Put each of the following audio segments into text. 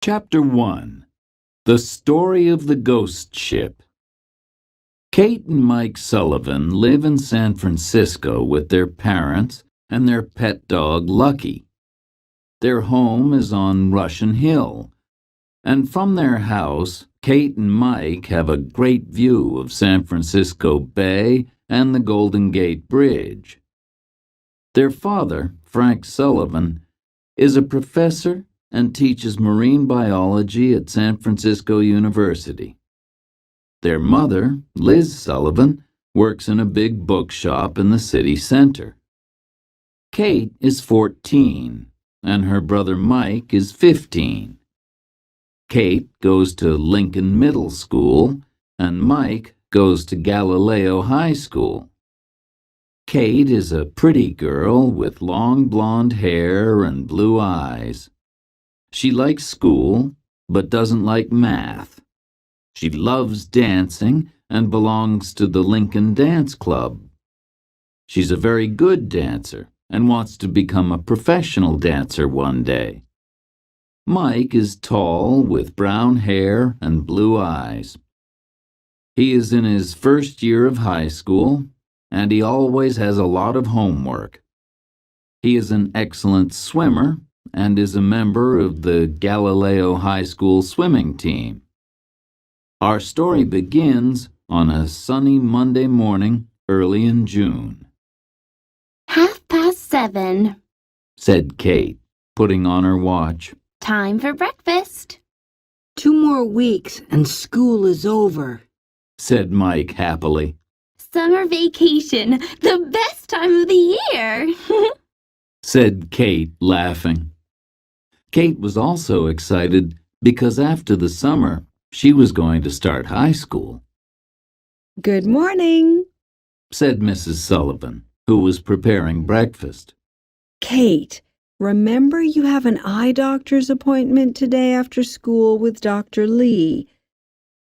Chapter 1. The Story of the Ghost Ship. Kate and Mike Sullivan live in San Francisco with their parents and their pet dog Lucky. Their home is on Russian Hill, and from their house, Kate and Mike have a great view of San Francisco Bay and the Golden Gate Bridge. Their father, Frank Sullivan, is a professor and teaches marine biology at San Francisco University. Their mother, Liz Sullivan, works in a big bookshop in the city center. Kate is 14, and her brother Mike is 15. Kate goes to Lincoln Middle School, and Mike goes to Galileo High School. Kate is a pretty girl with long blonde hair and blue eyes. She likes school, but doesn't like math. She loves dancing and belongs to the Lincoln Dance Club. She's a very good dancer and wants to become a professional dancer one day. Mike is tall with brown hair and blue eyes. He is in his first year of high school, and he always has a lot of homework. He is an excellent swimmer and is a member of the Galileo High School swimming team. Our story begins on a sunny Monday morning early in June. 7:30, said Kate, putting on her watch. Time for breakfast. 2 more weeks and school is over, said Mike happily. Summer vacation, the best time of the year, said Kate, laughing. Kate was also excited because after the summer, she was going to start high school. Good morning, said Mrs. Sullivan, who was preparing breakfast. Kate. Remember you have an eye doctor's appointment today after school with Dr. Lee.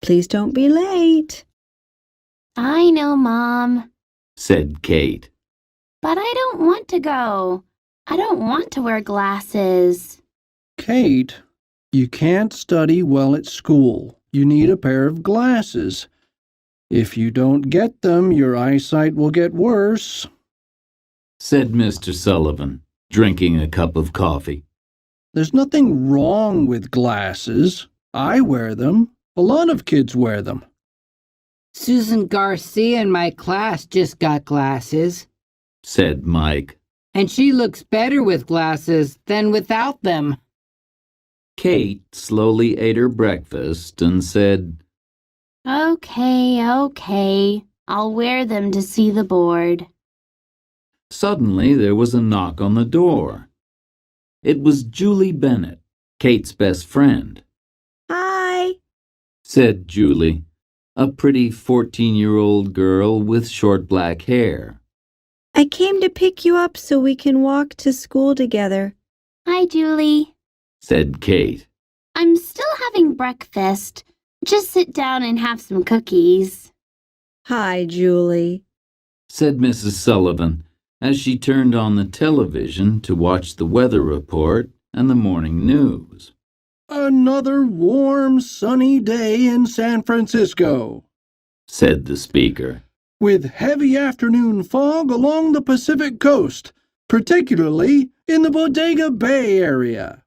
Please don't be late. I know, Mom, said Kate. but I don't want to go. I don't want to wear glasses. Kate, you can't study well at school. You need a pair of glasses. If you don't get them, your eyesight will get worse, said Mr. Sullivan, drinking a cup of coffee. There's nothing wrong with glasses. I wear them. A lot of kids wear them. Susan Garcia in my class just got glasses, said Mike. and she looks better with glasses than without them. Kate slowly ate her breakfast and said, Okay, I'll wear them to see the board. Suddenly there was a knock on the door. It was Julie Bennett, Kate's best friend. Hi. Said Julie, a pretty 14-year-old girl with short black hair. I came to pick you up so we can walk to school together. Hi, Julie. Said Kate. I'm still having breakfast. Just sit down and have some cookies. Hi, Julie. Said Mrs. Sullivan, as she turned on the television to watch the weather report and the morning news. Another warm, sunny day in San Francisco, said the speaker. with heavy afternoon fog along the Pacific coast, particularly in the Bodega Bay area.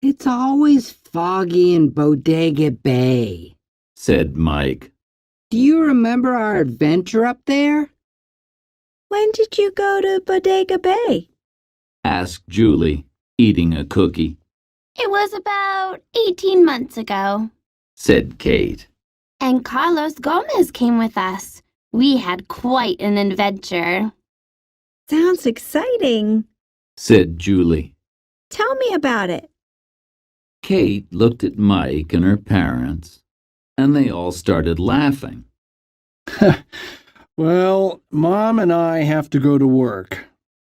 It's always foggy in Bodega Bay. Said Mike. Do you remember our adventure up there? When did you go to Bodega Bay? Asked Julie, eating a cookie. It was about 18 months ago. Said Kate. And Carlos Gomez came with us. We had quite an adventure. Sounds exciting. Said Julie. Tell me about it. Kate looked at Mike and her parents, and they all started laughing. Well, Mom and I have to go to work.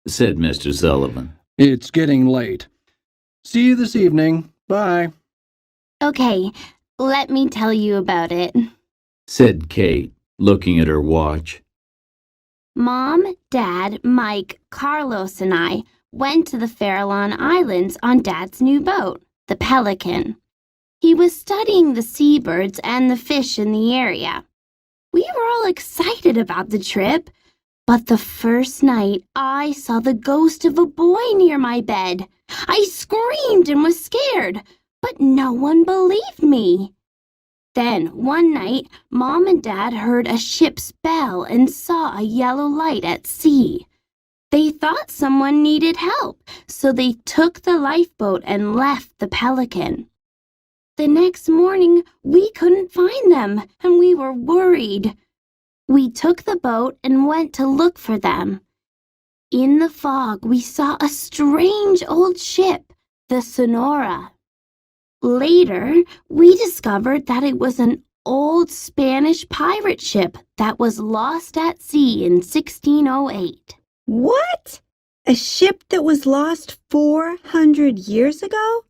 Said Mr. Sullivan. It's getting late. See you this evening. Bye. Okay, let me tell you about it. Said Kate, looking at her watch. Mom, Dad, Mike, Carlos, and I went to the Farallon Islands on Dad's new boat, the Pelican. He was studying the seabirds and the fish in the area. We were all excited about the trip, but the first night I saw the ghost of a boy near my bed. I screamed and was scared, but no one believed me. Then, one night, Mom and Dad heard a ship's bell and saw a yellow light at sea. They thought someone needed help, so they took the lifeboat and left the Pelican. The next morning, we couldn't find them, and we were worried. We took the boat and went to look for them. In the fog, we saw a strange old ship, the Sonora. Later, we discovered that it was an old Spanish pirate ship that was lost at sea in 1608. What? A ship that was lost 400 years ago?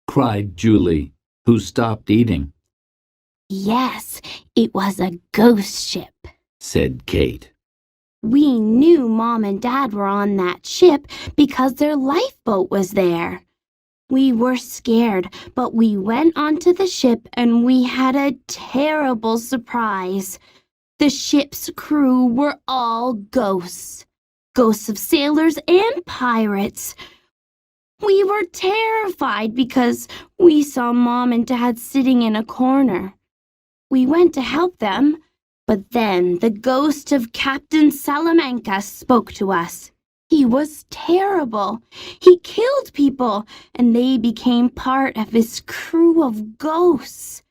cried Julie, who stopped eating. Yes, it was a ghost ship, said Kate. We knew Mom and Dad were on that ship because their lifeboat was there. We were scared, but we went onto the ship and we had a terrible surprise. The ship's crew were all ghosts. Ghosts of sailors and pirates. We were terrified because we saw Mom and Dad sitting in a corner. We went to help them, but then the ghost of Captain Salamanca spoke to us. He was terrible. He killed people, and they became part of his crew of ghosts.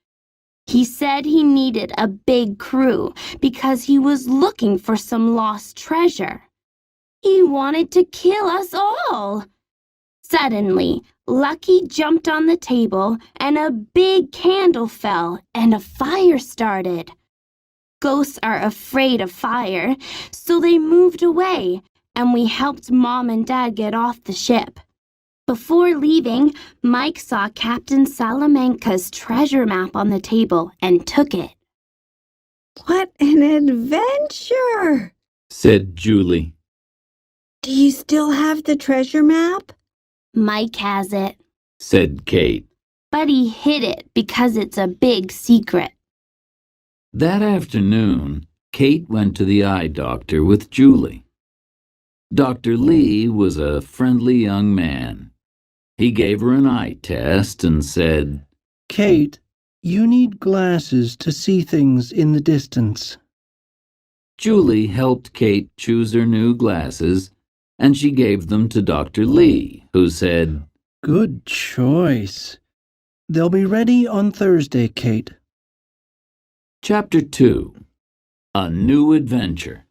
He said he needed a big crew because he was looking for some lost treasure. He wanted to kill us all. Suddenly, Lucky jumped on the table, and a big candle fell, and a fire started. Ghosts are afraid of fire, so they moved away, and we helped Mom and Dad get off the ship. Before leaving, Mike saw Captain Salamanca's treasure map on the table and took it. What an adventure! said Julie. Do you still have the treasure map? Mike has it, said Kate. but he hid it because it's a big secret. That afternoon, Kate went to the eye doctor with Julie. Dr. Lee was a friendly young man. He gave her an eye test and said, Kate, you need glasses to see things in the distance. Julie helped Kate choose her new glasses, and she gave them to Dr. Lee, who said, Good choice. They'll be ready on Thursday, Kate. Chapter 2. A New Adventure.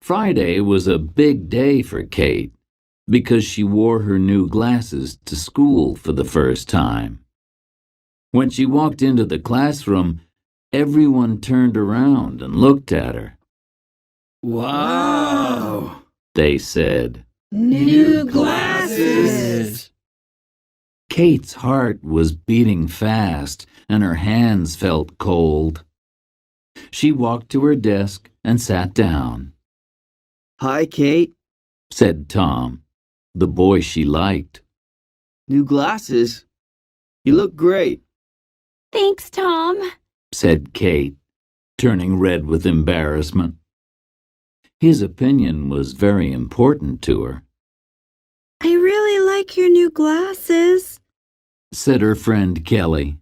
Friday was a big day for Kate because she wore her new glasses to school for the first time. When she walked into the classroom, everyone turned around and looked at her. Wow! They said. New glasses! Kate's heart was beating fast and her hands felt cold. She walked to her desk and sat down. Hi, Kate. Said Tom, the boy she liked. New glasses? You look great. Thanks, Tom, Said Kate, turning red with embarrassment. His opinion was very important to her. I really like your new glasses, Said her friend Kelly.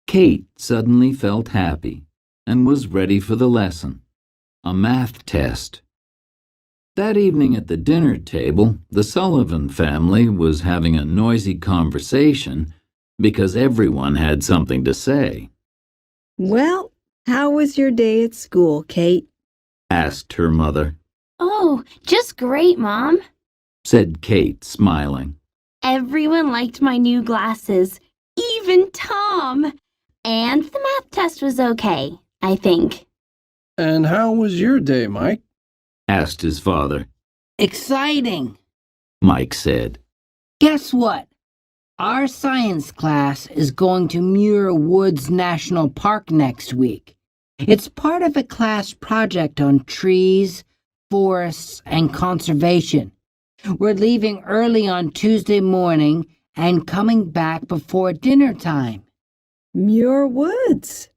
Kate suddenly felt happy and was ready for the lesson, a math test. That evening at the dinner table, the Sullivan family was having a noisy conversation because everyone had something to say. Well, how was your day at school, Kate? Asked her mother. Oh, just great, Mom. Said Kate, smiling. Everyone liked my new glasses, even Tom. And the math test was okay, I think. And how was your day, Mike? Asked his father. Exciting. Mike said. Guess what? Our science class is going to Muir Woods National Park next week. It's part of a class project on trees, forests, and conservation. We're leaving early on Tuesday morning and coming back before dinner time. Muir Woods.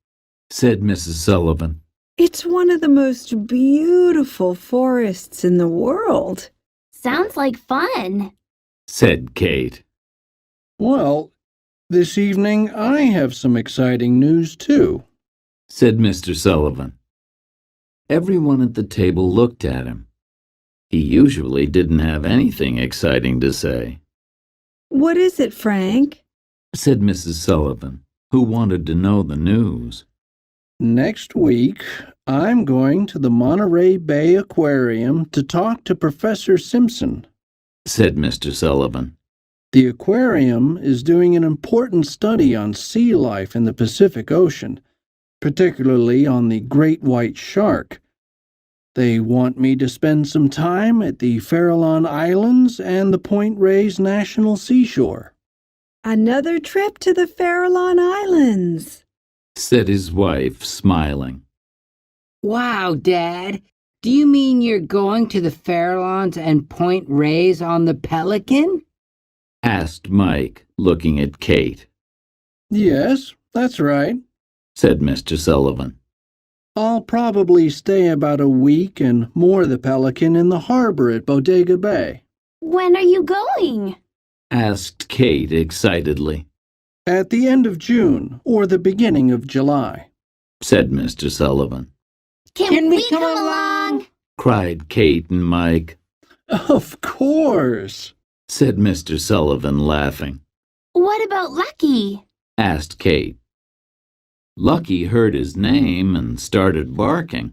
said Mrs. Sullivan. It's one of the most beautiful forests in the world. Sounds like fun. Said Kate. Well, this evening I have some exciting news too, Said Mr. Sullivan. Everyone at the table looked at him. He usually didn't have anything exciting to say. What is it, Frank? Said Mrs. Sullivan, who wanted to know the news. Next week, I'm going to the Monterey Bay Aquarium to talk to Professor Simpson. Said Mr. Sullivan. The aquarium is doing an important study on sea life in the Pacific Ocean, particularly on the great white shark. They want me to spend some time at the Farallon Islands and the Point Reyes National Seashore. Another trip to the Farallon Islands. Said his wife, smiling. Wow, Dad. Do you mean you're going to the Farallons and Point Reyes on the Pelican? Asked Mike, looking at Kate. Yes, that's right. Said Mr. Sullivan. I'll probably stay about a week and moor the Pelican in the harbor at Bodega Bay. When are you going? Asked Kate excitedly. At the end of June or the beginning of July. Said Mr. Sullivan. Can we come along? Cried Kate and Mike. Of course. Said Mr. Sullivan, laughing. What about Lucky? Asked Kate. Lucky heard his name and started barking.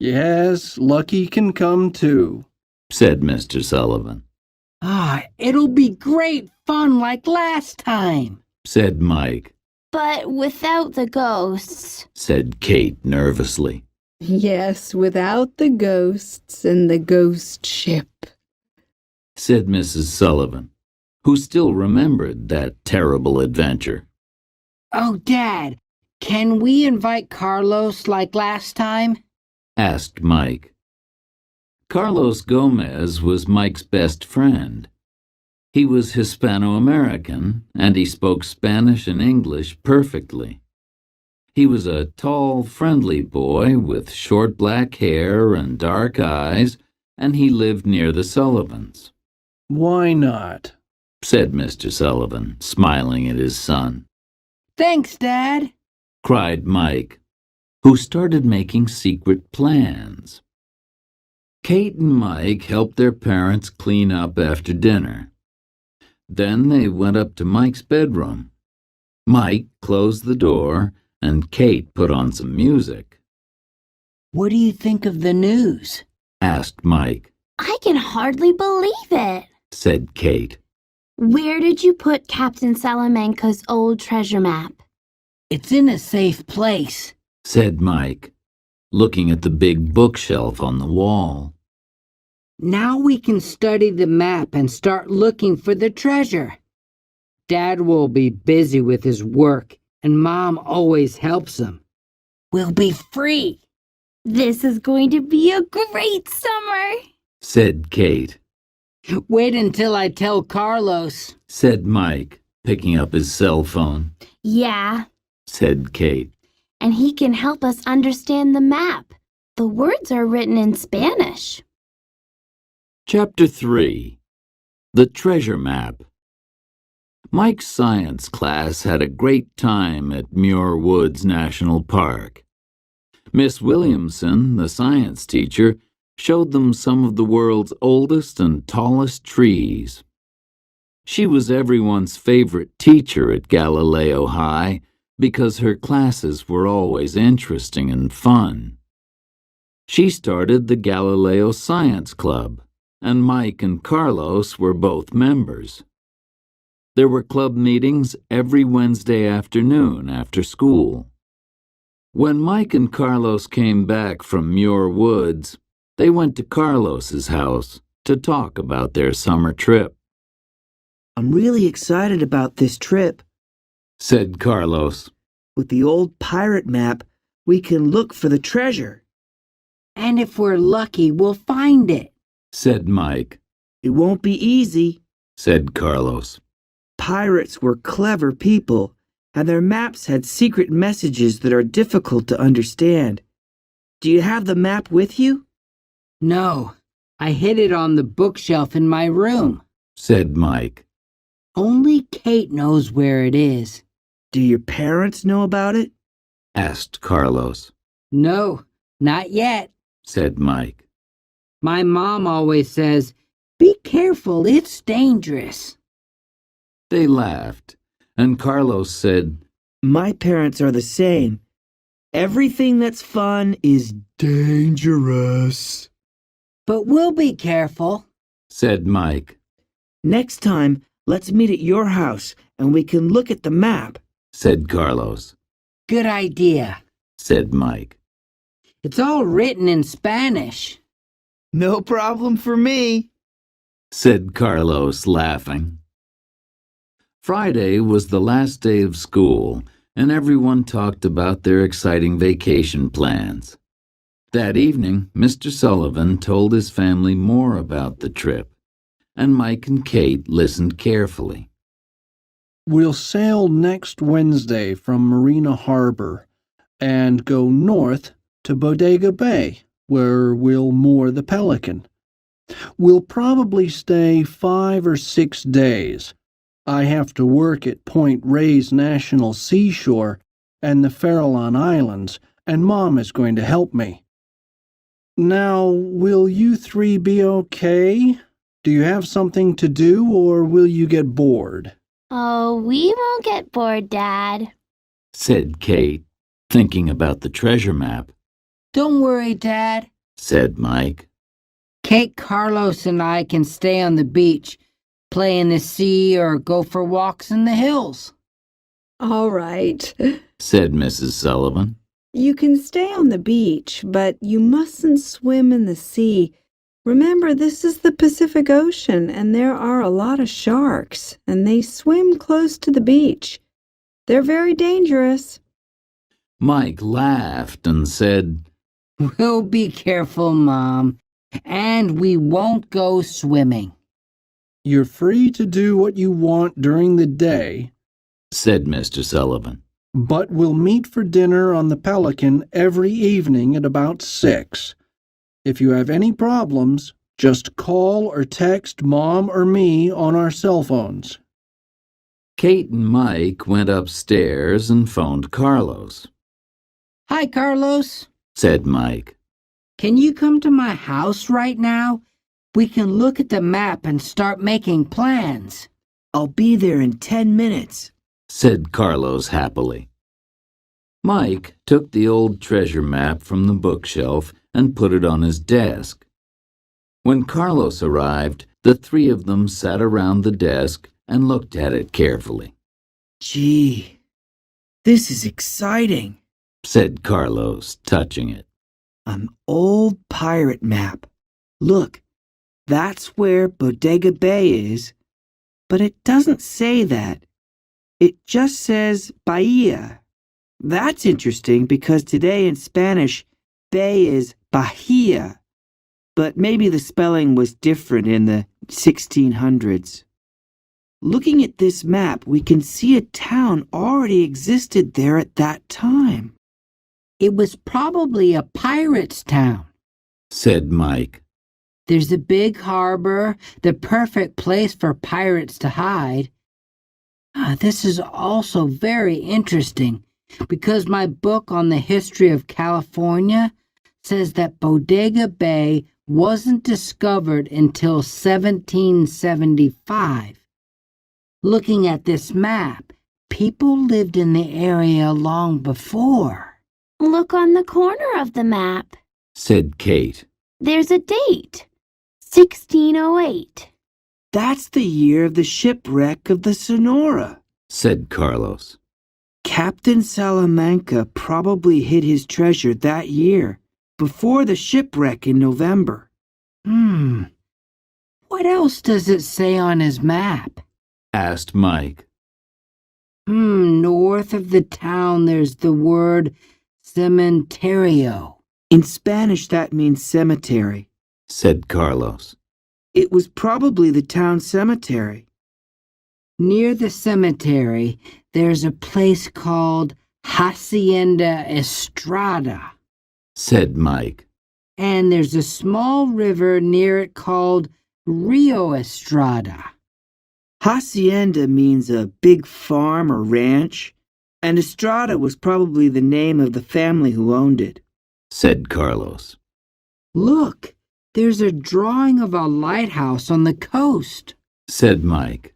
Yes, Lucky can come too. Said Mr. Sullivan. It'll be great fun like last time. Said Mike. But without the ghosts. Said Kate nervously. Yes, without the ghosts and the ghost ship. Said Mrs. Sullivan, who still remembered that terrible adventure. Oh, Dad, can we invite Carlos like last time? Asked Mike. Carlos Gomez was Mike's best friend. He was Hispano-American, and he spoke Spanish and English perfectly. He was a tall, friendly boy with short black hair and dark eyes, and he lived near the Sullivans. Why not? Said Mr. Sullivan, smiling at his son. Thanks, Dad. Cried Mike, who started making secret plans. Kate and Mike helped their parents clean up after dinner. Then they went up to Mike's bedroom. Mike closed the door, and Kate put on some music. What do you think of the news? Asked Mike. I can hardly believe it. Said Kate. Where did you put Captain Salamanca's old treasure map? It's in a safe place. Said Mike, looking at the big bookshelf on the wall. Now we can study the map and start looking for the treasure. Dad will be busy with his work, and Mom always helps him. We'll be free. This is going to be a great summer. Said Kate. Wait until I tell Carlos. Said Mike, picking up his cell phone. Yeah, Said Kate. and he can help us understand the map. The words are written in Spanish. Chapter 3. The Treasure Map. Mike's science class had a great time at Muir Woods National Park. Miss Williamson, the science teacher, showed them some of the world's oldest and tallest trees. She was everyone's favorite teacher at Galileo High because her classes were always interesting and fun. She started the Galileo Science Club, and Mike and Carlos were both members. There were club meetings every Wednesday afternoon after school. When Mike and Carlos came back from Muir Woods, they went to Carlos's house to talk about their summer trip. I'm really excited about this trip. Said Carlos. With the old pirate map, we can look for the treasure. And if we're lucky, we'll find it. Said Mike. It won't be easy. said Carlos. Pirates were clever people, and their maps had secret messages that are difficult to understand. Do you have the map with you? No, I hid it on the bookshelf in my room. Said Mike. Only Kate knows where it is. Do your parents know about it? Asked Carlos. No, not yet. Said Mike. My mom always says, "Be careful, it's dangerous." They laughed, and Carlos said, My parents are the same. Everything that's fun is dangerous. But we'll be careful. said Mike. Next time, let's meet at your house and we can look at the map. Said Carlos. Good idea. Said Mike. It's all written in Spanish. No problem for me. Said Carlos, laughing. Friday was the last day of school, and everyone talked about their exciting vacation plans. That evening, Mr. Sullivan told his family more about the trip, and Mike and Kate listened carefully. We'll sail next Wednesday from Marina Harbor and go north to Bodega Bay, where we'll moor the Pelican. We'll probably stay 5 or 6 days. I have to work at Point Reyes National Seashore and the Farallon Islands, and Mom is going to help me. Now, will you 3 be okay? Do you have something to do, or will you get bored? Oh, we won't get bored, Dad. Said Kate, thinking about the treasure map. Don't worry, Dad. Said Mike. Kate, Carlos, and I can stay on the beach, play in the sea, or go for walks in the hills. All right. Said Mrs. Sullivan. You can stay on the beach, but you mustn't swim in the sea. Remember, this is the Pacific Ocean, and there are a lot of sharks, and they swim close to the beach. They're very dangerous. Mike laughed and said, We'll be careful, Mom, and we won't go swimming. You're free to do what you want during the day, said Mr. Sullivan. but we'll meet for dinner on the Pelican every evening at about 6. If you have any problems, just call or text Mom or me on our cell phones. Kate and Mike went upstairs and phoned Carlos. Hi, Carlos. Said Mike. Can you come to my house right now? We can look at the map and start making plans. I'll be there in 10 minutes. Said Carlos happily. Mike took the old treasure map from the bookshelf and put it on his desk. When Carlos arrived, the 3 of them sat around the desk and looked at it carefully. Gee, this is exciting, said Carlos, touching it. An old pirate map. Look, that's where Bodega Bay is, but it doesn't say that. It just says Bahia. That's interesting because today in Spanish, bay is Bahia, but maybe the spelling was different in the 1600s. Looking at this map, we can see a town already existed there at that time. It was probably a pirate's town, said Mike. There's a big harbor, the perfect place for pirates to hide. This is also very interesting because my book on the history of California says that Bodega Bay wasn't discovered until 1775. Looking at this map, people lived in the area long before. Look on the corner of the map. Said Kate. There's a date. 1608. That's the year of the shipwreck of the Sonora, said Carlos. Captain Salamanca probably hid his treasure that year, before the shipwreck in November. What else does it say on his map? Asked Mike. North of the town there's the word cementerio. In Spanish that means cemetery, said Carlos. It was probably the town cemetery. Near the cemetery, there's a place called Hacienda Estrada, said Mike. and there's a small river near it called Rio Estrada. Hacienda means a big farm or ranch, and Estrada was probably the name of the family who owned it, said Carlos. Look, there's a drawing of a lighthouse on the coast, said Mike.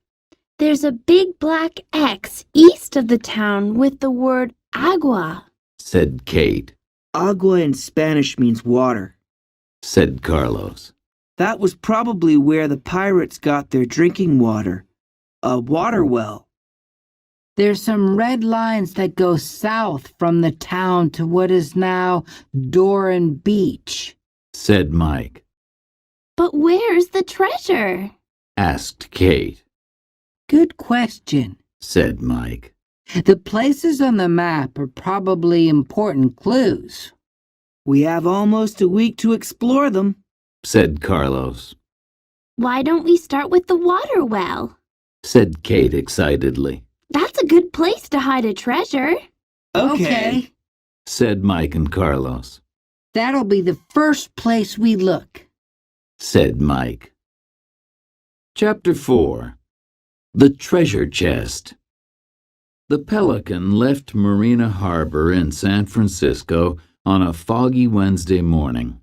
There's a big black X east of the town with the word agua, said Kate. Agua in Spanish means water. Said Carlos. That was probably where the pirates got their drinking water, a water well. There's some red lines that go south from the town to what is now Doran Beach, said Mike. But where's the treasure? Asked Kate. Good question, said Mike. The places on the map are probably important clues. We have almost a week to explore them, said Carlos. Why don't we start with the water well? Said Kate excitedly. That's a good place to hide a treasure. Okay, Said Mike and Carlos. that'll be the first place we look. Said Mike. Chapter 4. The Treasure Chest. The Pelican left Marina Harbor in San Francisco on a foggy Wednesday morning.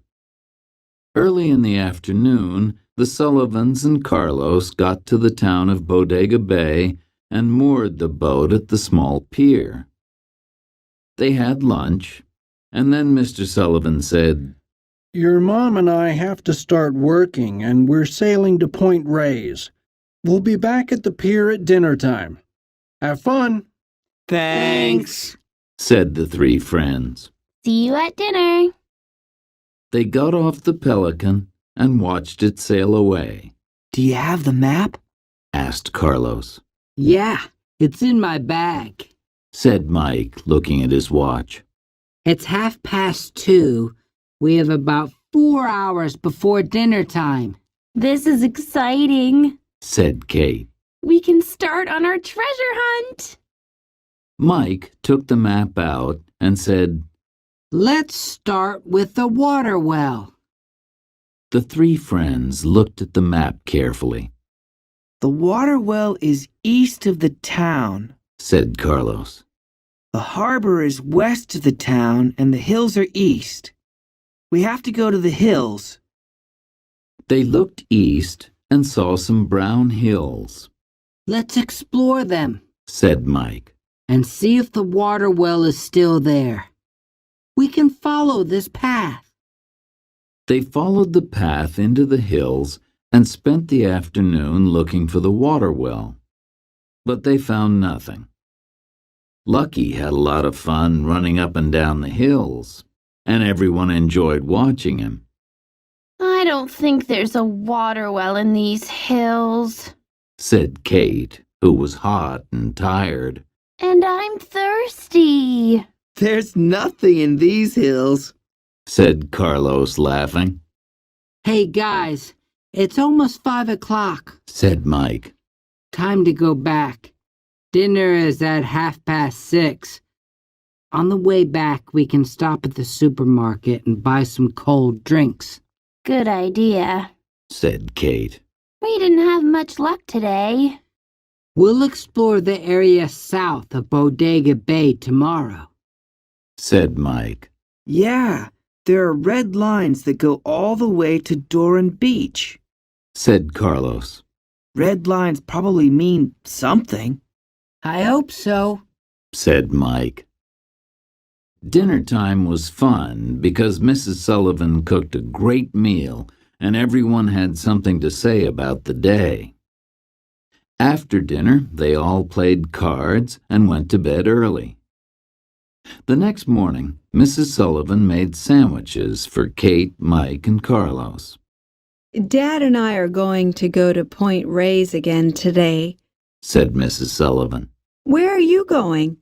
Early in the afternoon, the Sullivans and Carlos got to the town of Bodega Bay and moored the boat at the small pier. They had lunch, and then Mr. Sullivan said, Your mom and I have to start working, and we're sailing to Point Reyes. We'll be back at the pier at dinner time. Have fun. Thanks, said the three friends. See you at dinner. They got off the Pelican and watched it sail away. Do you have the map? Asked Carlos. Yeah, it's in my bag. Said Mike, looking at his watch. It's 2:30. We have about 4 hours before dinner time. This is exciting. Said Kate. We can start on our treasure hunt. Mike took the map out and said, Let's start with the water well. The three friends looked at the map carefully. The water well is east of the town. Said Carlos. The harbor is west of the town and the hills are east. We have to go to the hills. They looked east and saw some brown hills. Let's explore them Said Mike. and see if the water well is still there. We can follow this path. They followed the path into the hills and spent the afternoon looking for the water well. But they found nothing. Lucky had a lot of fun running up and down the hills, and everyone enjoyed watching him. I don't think there's a water well in these hills. Said Kate, who was hot and tired. And I'm thirsty. There's nothing in these hills, Said Carlos, laughing. Hey guys, it's almost 5 o'clock. Said Mike. Time to go back. Dinner is at 6:30. On the way back, we can stop at the supermarket and buy some cold drinks. Good idea. Said Kate. We didn't have much luck today. We'll explore the area south of Bodega Bay tomorrow. Said Mike. Yeah, there are red lines that go all the way to Doran Beach. Said Carlos. Red lines probably mean something. I hope so. Said Mike. Dinner time was fun because Mrs. Sullivan cooked a great meal and everyone had something to say about the day. After dinner, they all played cards and went to bed early. The next morning, Mrs. Sullivan made sandwiches for Kate, Mike, and Carlos. Dad and I are going to go to Point Reyes again today. Said Mrs. Sullivan. Where are you going?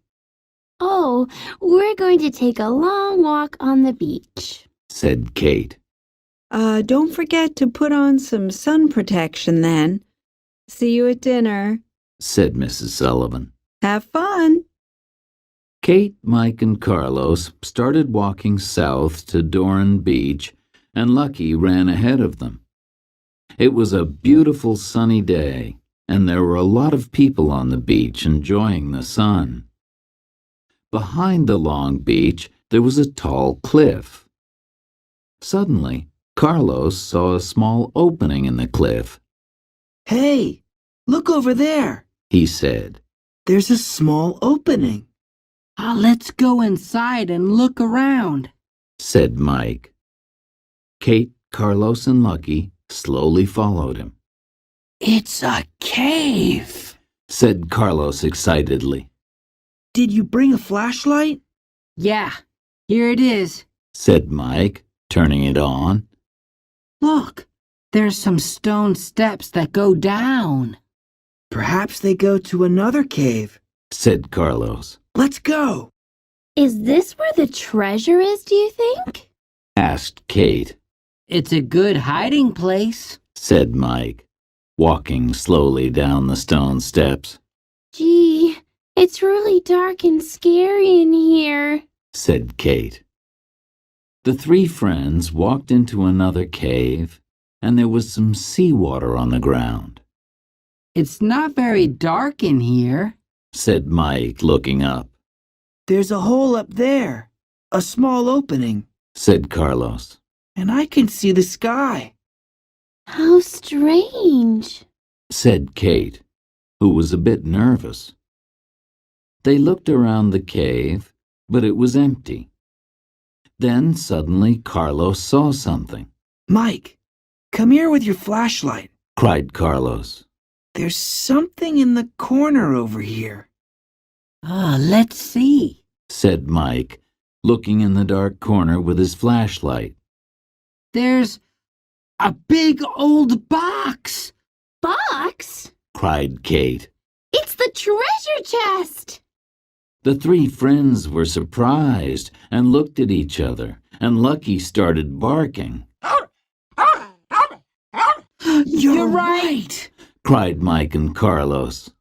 Oh, we're going to take a long walk on the beach. Said Kate. Don't forget to put on some sun protection then. See you at dinner. said Mrs. Sullivan. Have fun. Kate, Mike, and Carlos started walking south to Doran Beach, and Lucky ran ahead of them. It was a beautiful sunny day, and there were a lot of people on the beach enjoying the sun. Behind the long beach, there was a tall cliff. Suddenly, Carlos saw a small opening in the cliff. Hey, look over there, He said. there's a small opening. Let's go inside and look around. Said Mike. Kate, Carlos, and Lucky slowly followed him. It's a cave. Said Carlos excitedly. Did you bring a flashlight? Yeah, here it is. Said Mike, turning it on. Look, there's some stone steps that go down. Perhaps they go to another cave. Said Carlos. Let's go. Is this where the treasure is, do you think? Asked Kate. It's a good hiding place. Said Mike, walking slowly down the stone steps. Gee, it's really dark and scary in here. Said Kate. The three friends walked into another cave, and there was some seawater on the ground. It's not very dark in here. Said Mike, looking up. There's a hole up there, a small opening, Said Carlos. and I can see the sky. How strange. Said Kate, who was a bit nervous. They looked around the cave, but it was empty. Then suddenly Carlos saw something. Mike, come here with your flashlight. Cried Carlos. There's something in the corner over here. Let's see. Said Mike, looking in the dark corner with his flashlight. There's a big old box. Box? Cried Kate. It's the treasure chest. The three friends were surprised and looked at each other, and Lucky started barking. You're right. Cried Mike and Carlos.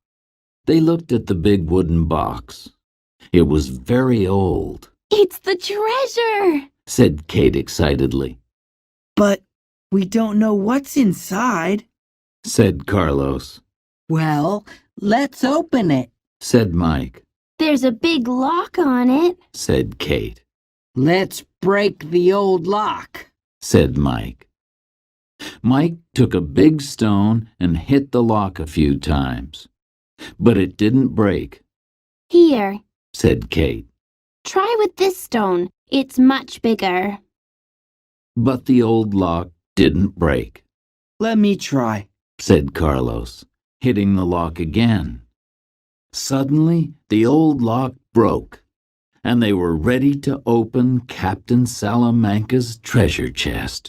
They looked at the big wooden box. It was very old, It's the treasure. said Kate excitedly. But we don't know what's inside. Said Carlos. Well, let's open it. Said Mike. There's a big lock on it. Said Kate. Let's break the old lock. Said Mike. Mike took a big stone and hit the lock a few times, but it didn't break. Here, Said Kate. try with this stone. It's much bigger. But the old lock didn't break. Let me try. Said Carlos, hitting the lock again. Suddenly, the old lock broke, and they were ready to open Captain Salamanca's treasure chest.